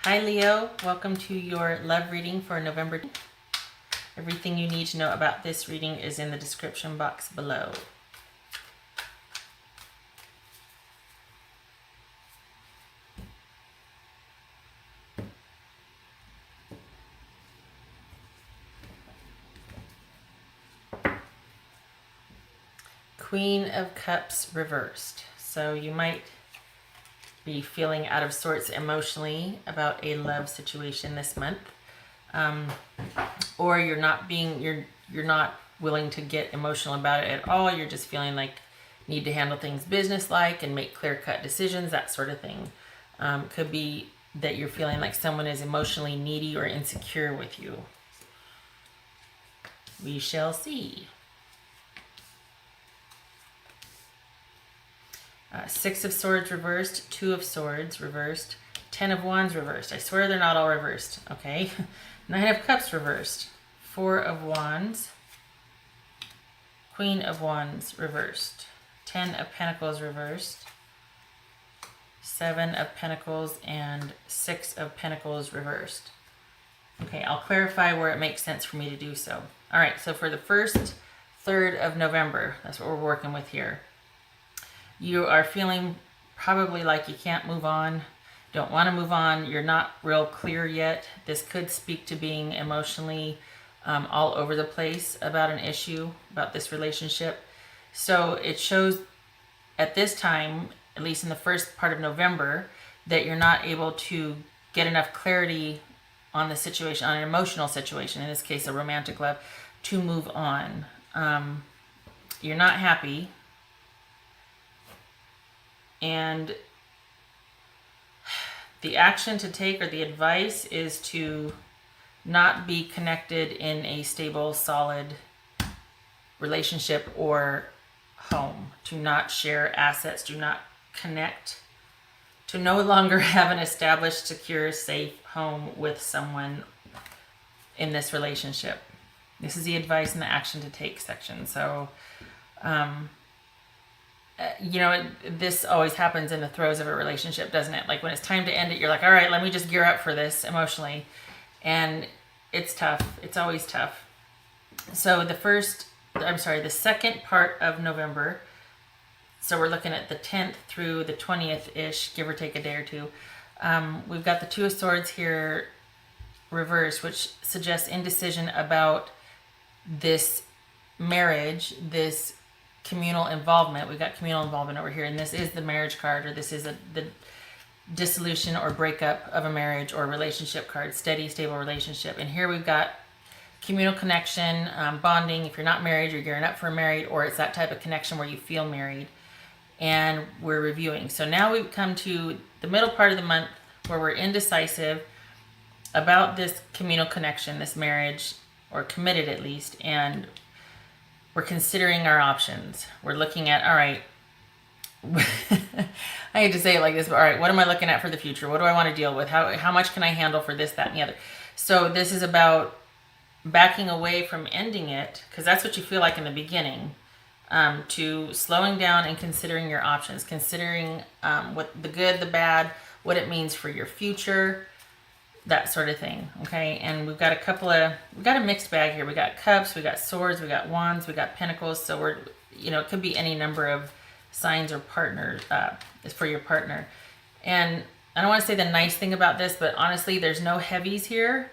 Hi Leo, welcome to your love reading for November. Everything you need to know about this reading is in the description box below. Queen of Cups reversed. So you might be feeling out of sorts emotionally about a love situation this month. Or you're not willing to get emotional about it at all. You're just feeling like you need to handle things business-like and make clear-cut decisions, that sort of thing. Could be that you're feeling like someone is emotionally needy or insecure with you. We shall see. Six of Swords reversed, Two of Swords reversed, Ten of Wands reversed. I swear they're not all reversed, okay? Nine of Cups reversed, Four of Wands, Queen of Wands reversed, Ten of Pentacles reversed, Seven of Pentacles, and Six of Pentacles reversed. Okay, I'll clarify where it makes sense for me to do so. All right, so for the first third of November, that's what we're working with here. You are feeling probably like you can't move on, don't want to move on, you're not real clear yet. This could speak to being emotionally all over the place about an issue, about this relationship. So it shows at this time, at least in the first part of November, that you're not able to get enough clarity on the situation, on an emotional situation, in this case a romantic love, to move on. You're not happy. And the action to take, or the advice, is to not be connected in a stable, solid relationship or home. To not share assets, do not connect. To no longer have an established, secure, safe home with someone in this relationship. This is the advice and the action to take section. So, this always happens in the throes of a relationship, doesn't it? Like when it's time to end it, you're like, all right, let me just gear up for this emotionally. And it's tough. It's always tough. So the second part of November, so we're looking at the 10th through the 20th-ish, give or take a day or two. We've got the Two of Swords here reversed, which suggests indecision about this marriage, this communal involvement. We've got communal involvement over here, and this is the marriage card, or this is the dissolution or breakup of a marriage or relationship card, steady, stable relationship. And here we've got communal connection, bonding. If you're not married, you're gearing up for married, or it's that type of connection where you feel married. And we're reviewing. So now we've come to the middle part of the month where we're indecisive about this communal connection, this marriage, or committed at least, and we're considering our options. We're looking at, all right, I hate to say it like this, but all right, what am I looking at for the future? What do I want to deal with? How much can I handle for this, that, and the other? So this is about backing away from ending it, because that's what you feel like in the beginning, to slowing down and considering your options, considering what the good, the bad, what it means for your future, that sort of thing. Okay, and we've got a mixed bag here. We got cups, we got swords, we got wands, we got pentacles. So we're, it could be any number of signs or partners for your partner. And I don't want to say the nice thing about this, but honestly, there's no heavies here.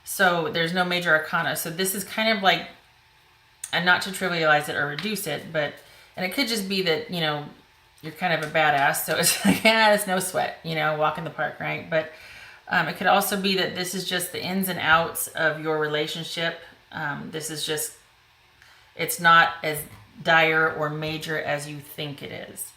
So there's no major arcana. So this is kind of like, and not to trivialize it or reduce it, and it could just be that, you're kind of a badass. So it's like, it's no sweat, walk in the park, right? But it could also be that this is just the ins and outs of your relationship. This is just, it's not as dire or major as you think it is.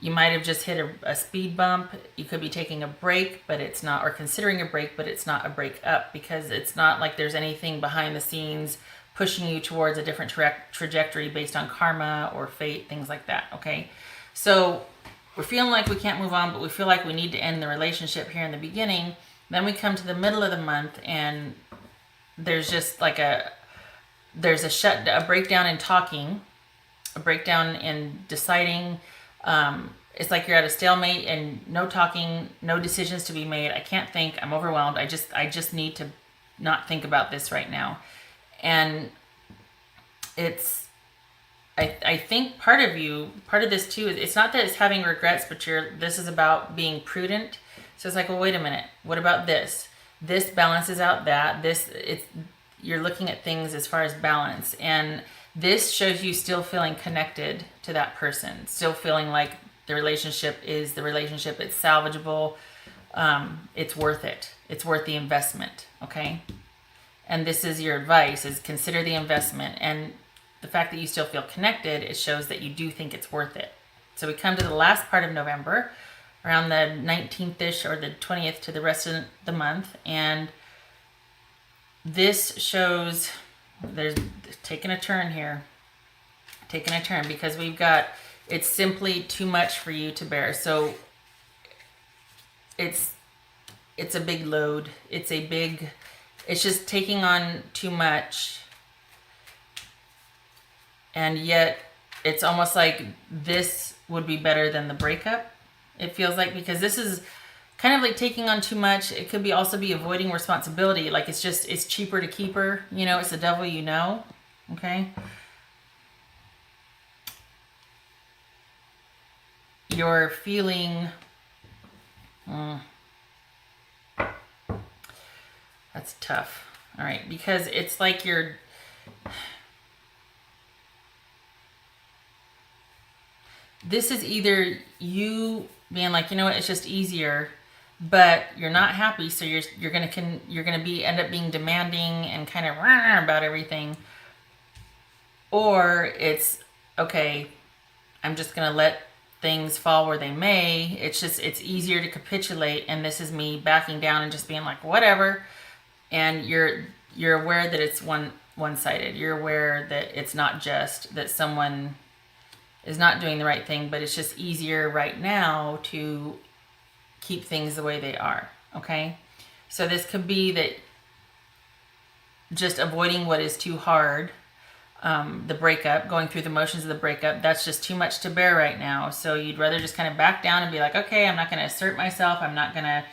You might have just hit a speed bump. You could be taking a break, but it's not, or considering a break, but it's not a break up, because it's not like there's anything behind the scenes pushing you towards a different trajectory based on karma or fate, things like that, okay? So we're feeling like we can't move on, but we feel like we need to end the relationship here in the beginning. Then we come to the middle of the month, and there's just like a breakdown in talking, a breakdown in deciding, It's like you're at a stalemate and no talking, no decisions to be made. I can't think. I'm overwhelmed. I just need to not think about this right now. And it's I think part of this too is it's not that it's having regrets, but this is about being prudent. So it's like, well, wait a minute. What about this? This balances out that. You're looking at things as far as balance, and this shows you still feeling connected to that person, still feeling like the relationship is the relationship. It's salvageable. It's worth it. It's worth the investment. Okay. And this is your advice: is consider the investment. And the fact that you still feel connected, it shows that you do think it's worth it. So we come to the last part of November, around the 19th-ish or the 20th to the rest of the month. And this shows there's taking a turn here. Taking a turn because it's simply too much for you to bear. So it's a big load. It's just taking on too much. And yet it's almost like this would be better than the breakup. It feels like, because this is kind of like taking on too much. It could also be avoiding responsibility. Like it's cheaper to keep her. It's the devil, okay? You're feeling, that's tough. All right. Because it's like this is either you being like, what, it's just easier, but you're not happy, so you're gonna end up being demanding and kind of about everything, or it's okay, I'm just gonna let things fall where they may. It's easier to capitulate, and this is me backing down and just being like whatever, and you're aware that it's one-sided. You're aware that it's not just that someone is not doing the right thing, but it's just easier right now to keep things the way they are. Okay. So this could be that just avoiding what is too hard, the breakup, going through the motions of the breakup, that's just too much to bear right now. So you'd rather just kind of back down and be like, okay, I'm not going to assert myself. I'm not going to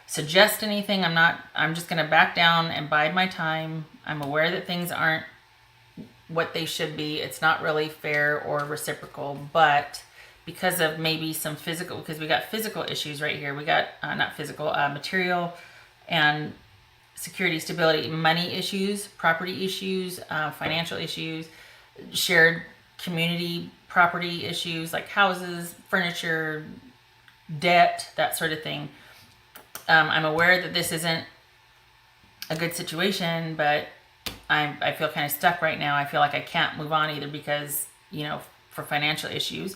suggest anything. I'm just going to back down and bide my time. I'm aware that things aren't what they should be. It's not really fair or reciprocal, but because of maybe some physical, because we got physical issues right here. We got not physical, material and security, stability, money issues, property issues, financial issues, shared community property issues like houses, furniture, debt, that sort of thing. I'm aware that this isn't a good situation, but I feel kind of stuck right now. I feel like I can't move on either because, for financial issues.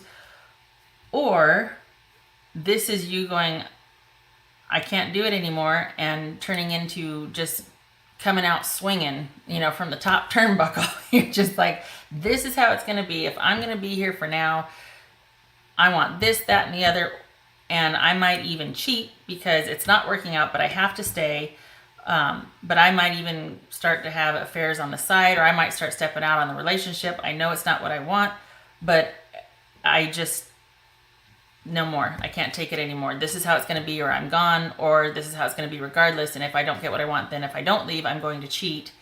Or this is you going, I can't do it anymore, and turning into just coming out swinging, from the top turnbuckle. You're just like, this is how it's going to be. If I'm going to be here for now, I want this, that, and the other. And I might even cheat because it's not working out, but I have to stay. But I might even start to have affairs on the side, or I might start stepping out on the relationship. I know it's not what I want, but I just, no more. I can't take it anymore. This is how it's going to be, or I'm gone, or this is how it's going to be regardless. And if I don't get what I want, then if I don't leave, I'm going to cheat,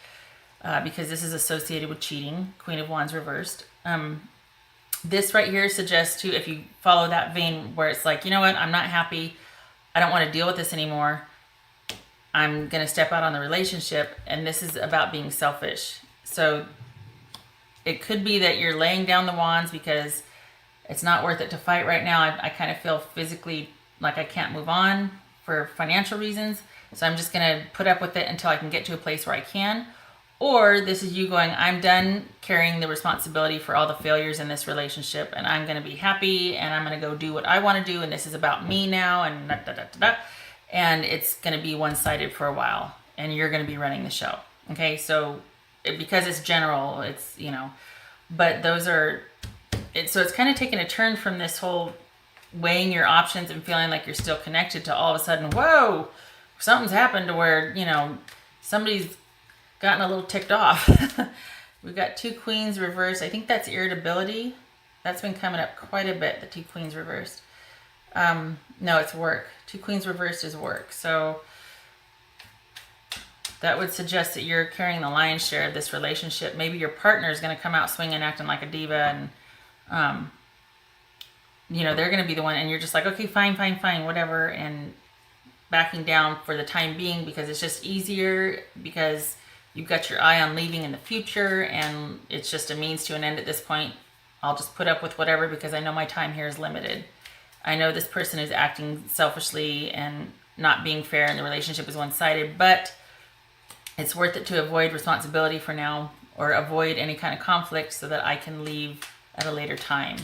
because this is associated with cheating. Queen of Wands reversed. This right here suggests to, if you follow that vein where it's like, you know what, I'm not happy. I don't want to deal with this anymore. I'm going to step out on the relationship, and this is about being selfish. So it could be that you're laying down the wands because it's not worth it to fight right now. I kind of feel physically like I can't move on for financial reasons. So I'm just going to put up with it until I can get to a place where I can. Or this is you going, I'm done carrying the responsibility for all the failures in this relationship, and I'm going to be happy, and I'm going to go do what I want to do, and this is about me now, and da-da-da-da-da. And it's going to be one-sided for a while, and you're going to be running the show. Okay, so because it's general, it's, but those are, so it's kind of taking a turn from this whole weighing your options and feeling like you're still connected to all of a sudden, whoa, something's happened to where, somebody's gotten a little ticked off. We've got two queens reversed. I think that's irritability. That's been coming up quite a bit, the two queens reversed. No, it's work. Two queens reversed is work. So that would suggest that you're carrying the lion's share of this relationship. Maybe your partner is going to come out swinging, acting like a diva, and they're going to be the one, and you're just like, okay, fine, whatever, and backing down for the time being because it's just easier, because you've got your eye on leaving in the future, and it's just a means to an end at this point. I'll just put up with whatever because I know my time here is limited. I know this person is acting selfishly and not being fair, and the relationship is one-sided, but it's worth it to avoid responsibility for now, or avoid any kind of conflict so that I can leave at a later time.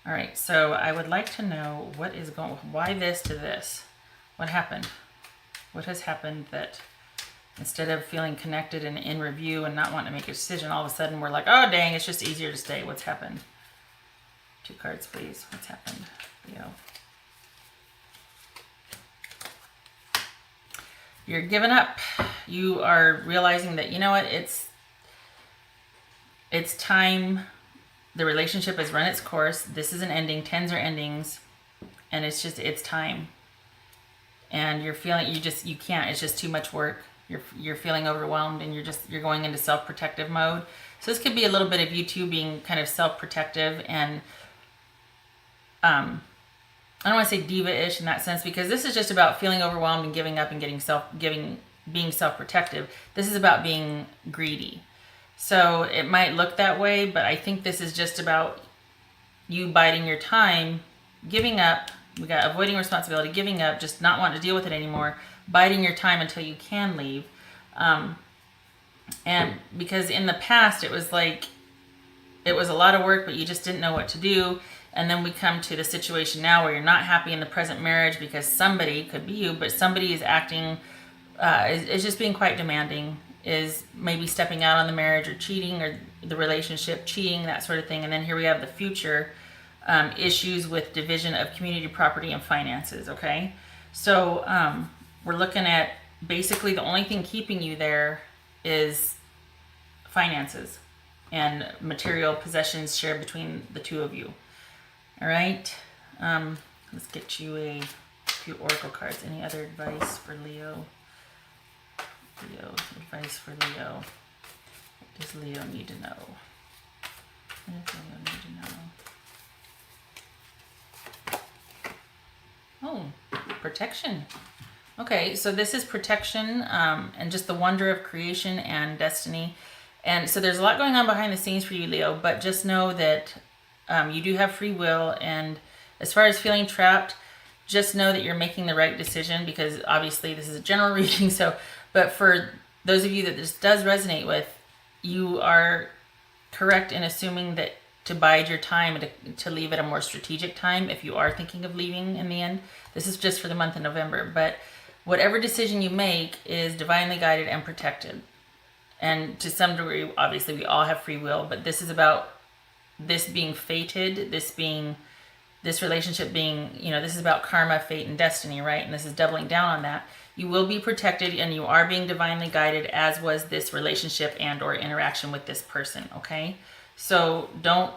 All right, so I would like to know why this to this? What happened? What has happened that instead of feeling connected and in review and not wanting to make a decision, all of a sudden we're like, oh, dang, it's just easier to stay. What's happened? 2 cards, please. What's happened? Leo. You're giving up. You are realizing that, you know what, it's time. The relationship has run its course. This is an ending. 10s are endings. And it's time. And you're feeling, you can't. It's just too much work. You're feeling overwhelmed, and you're going into self-protective mode. So this could be a little bit of you two being kind of self-protective and I don't want to say diva-ish in that sense, because this is just about feeling overwhelmed and giving up and being self-protective. This is about being greedy. So it might look that way, but I think this is just about you biding your time, giving up. We got avoiding responsibility, giving up, just not wanting to deal with it anymore, biding your time until you can leave. And because in the past it was like, it was a lot of work, but you just didn't know what to do. And then we come to the situation now where you're not happy in the present marriage because somebody, could be you, but somebody is acting, is just being quite demanding, is maybe stepping out on the marriage or cheating, or the relationship, cheating, that sort of thing. And then here we have the future issues with division of community property and finances, okay? So we're looking at basically the only thing keeping you there is finances and material possessions shared between the two of you. All right, let's get you a few oracle cards. Any other advice for Leo? Advice for Leo. What does Leo need to know? What does Leo need to know? Oh, protection. Okay, so this is protection and just the wonder of creation and destiny. And so there's a lot going on behind the scenes for you, Leo, but just know that you do have free will, and as far as feeling trapped, just know that you're making the right decision, because obviously this is a general reading. So, but for those of you that this does resonate with, you are correct in assuming that to bide your time and to leave at a more strategic time if you are thinking of leaving in the end. This is just for the month of November, but whatever decision you make is divinely guided and protected. And to some degree, obviously we all have free will, but this is about this being fated, this relationship being, this is about karma, fate, and destiny, right? And this is doubling down on that. You will be protected, and you are being divinely guided, as was this relationship and or interaction with this person, okay? So don't,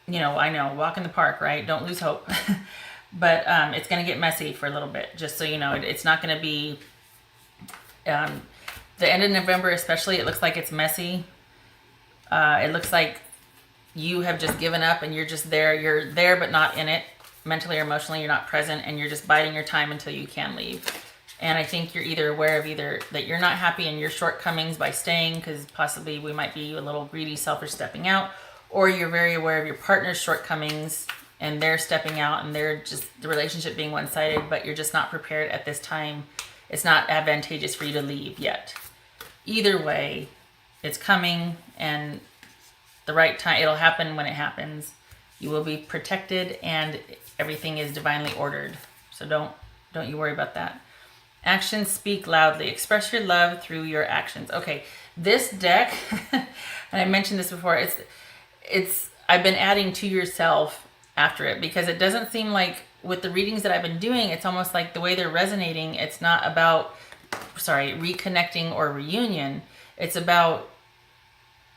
I know, walk in the park, right? Don't lose hope. But it's going to get messy for a little bit, just so you know. It's not going to be, the end of November especially, it looks like it's messy. It looks like you have just given up and you're just there. You're there but not in it. Mentally or emotionally, you're not present, and you're just biding your time until you can leave. And I think you're either aware of that you're not happy in your shortcomings by staying, because possibly we might be a little greedy, selfish, stepping out, or you're very aware of your partner's shortcomings and they're stepping out and they're just, the relationship being one-sided, but you're just not prepared at this time. It's not advantageous for you to leave yet. Either way, it's coming, and the right time, it'll happen when it happens. You will be protected, and everything is divinely ordered. So don't you worry about that. Actions speak loudly. Express your love through your actions. Okay, this deck, and I mentioned this before, it's I've been adding to yourself after it, because it doesn't seem like, with the readings that I've been doing, it's almost like the way they're resonating, it's not about, reconnecting or reunion. It's about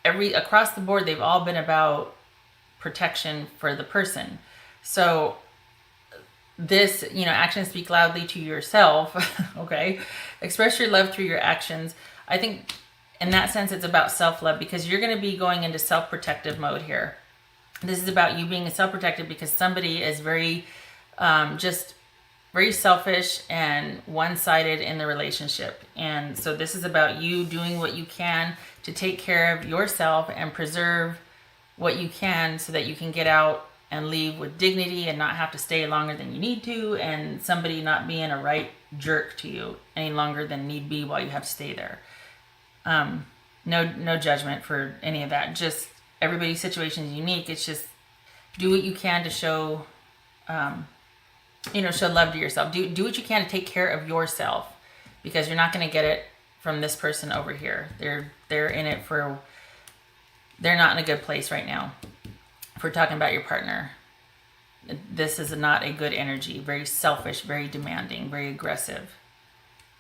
across the board, they've all been about protection for the person. So this, actions speak loudly to yourself. Okay. Express your love through your actions. I think in that sense, it's about self-love, because you're going to be going into self-protective mode here. This is about you being self-protective because somebody is very, just very selfish and one-sided in the relationship. And so this is about you doing what you can to take care of yourself and preserve what you can so that you can get out and leave with dignity and not have to stay longer than you need to, and somebody not being a right jerk to you any longer than need be while you have to stay there. No judgment for any of that. Just everybody's situation is unique. It's just do what you can to show, show love to yourself. Do what you can to take care of yourself, because you're not going to get it from this person over here. They're in it for, they're not in a good place right now. If we're talking about your partner, this is not a good energy. Very selfish, very demanding, very aggressive,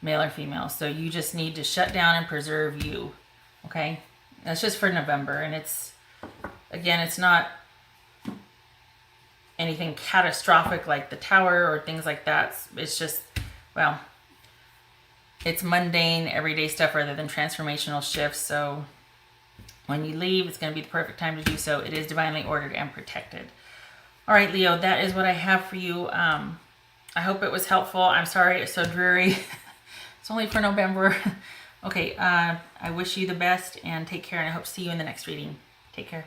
male or female. So you just need to shut down and preserve you. Okay? That's just for November. And it's not anything catastrophic like the Tower or things like that. It's just, well, it's mundane, everyday stuff rather than transformational shifts. So when you leave, it's going to be the perfect time to do so. It is divinely ordered and protected. All right, Leo, that is what I have for you. I hope it was helpful. I'm sorry it's so dreary. It's only for November. Okay, I wish you the best and take care, and I hope to see you in the next reading. Take care.